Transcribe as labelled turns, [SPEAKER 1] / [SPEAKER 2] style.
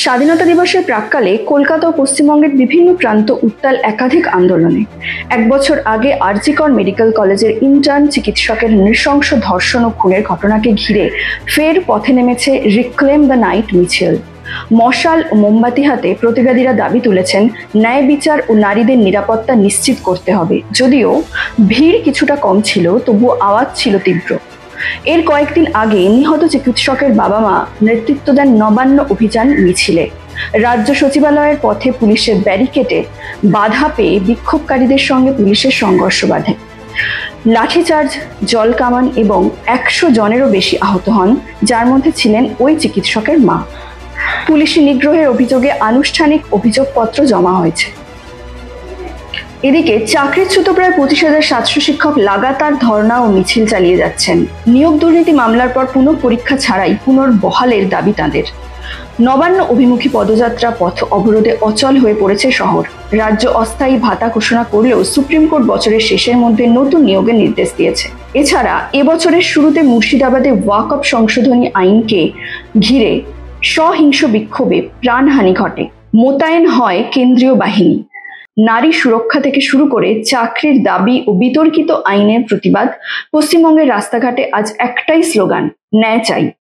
[SPEAKER 1] স্বাধীনতা দিবসের প্রাক্কালে কলকাতা ও পশ্চিমবঙ্গের বিভিন্ন প্রান্ত উত্তাল একাধিক আন্দোলনে। 1 বছর আগে আর.জি. কর মেডিকেল কলেজের ইন্টার্ন চিকিৎসকের নৃশংস ধর্ষণ ও খুনের ঘটনাকে ঘিরে ফের পথে নেমেছে রিক্লেম দ্য নাইট মিছিল। মশাল ও মোমবাতি হাতে প্রতিবাদীরা দাবি তুলেছেন ন্যায় বিচার ও নারীদের নিরাপত্তা নিশ্চিত করতে হবে। যদিও ভিড় কিছুটা কম ছিল, তবুও আওয়াজ ছিল তীব্র। এর কয়েকদিন আগে নিহত চিকিৎসকের বাবা মা নেতৃত্ব দেন নবান্ন অভিযান মিছিলে। রাজ্য সচিবালয়ের পথে পুলিশের ব্যারিকেডে বাধা পেয়ে বিক্ষোভকারীদের সঙ্গে পুলিশের সংঘর্ষ বাধে। লাঠিচার্জ, জল কামান এবং 100 জনেরও বেশি আহত হন, যার মধ্যে ছিলেন ওই চিকিৎসকের মা। পুলিশি নিগ্রহের অভিযোগে আনুষ্ঠানিক অভিযোগপত্র জমা হয়েছে। এদিকে চাকরিচ্যুত প্রায় 25,700 শিক্ষক লাগাতার ধর্ণা ও মিছিল চালিয়ে যাচ্ছেন। নিয়োগ দুর্নীতি মামলার পর পুনঃপরীক্ষা ছাড়াই পুনর্বহালের দাবি তাঁদের। নবান্ন অভিমুখী পদযাত্রা পথ অবরোধে অচল হয়ে পড়েছে শহর। রাজ্য অস্থায়ী ভাতা ঘোষণা করলেও সুপ্রিম কোর্ট বছরের শেষের মধ্যে নতুন নিয়োগের নির্দেশ দিয়েছে। এছাড়া এবছরের শুরুতে মুর্শিদাবাদে ওয়াকফ সংশোধনী আইনকে ঘিরে সহিংস বিক্ষোভে প্রাণহানি ঘটে। মোতায়েন হয় কেন্দ্রীয় বাহিনী। নারী সুরক্ষা থেকে শুরু করে চাকরির দাবি ও বিতর্কিত আইনের প্রতিবাদ। পশ্চিমবঙ্গের রাস্তাঘাটে আজ একটাই স্লোগান, ন্যায় চাই।